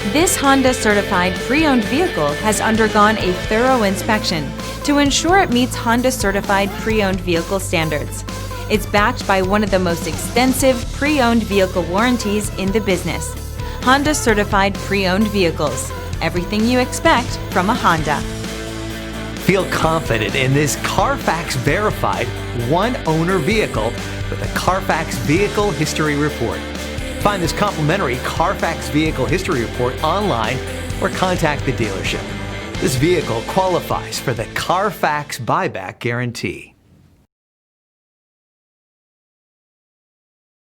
This Honda certified pre-owned vehicle has undergone a thorough inspection to ensure it meets Honda certified pre-owned vehicle standards. It's backed by one of the most extensive pre-owned vehicle warranties in the business. Honda certified pre-owned vehicles. Everything you expect from a Honda. Feel confident in this Carfax verified one-owner vehicle with a Carfax Vehicle History Report. Find this complimentary Carfax Vehicle History Report online or contact the dealership. This vehicle qualifies for the Carfax Buyback Guarantee.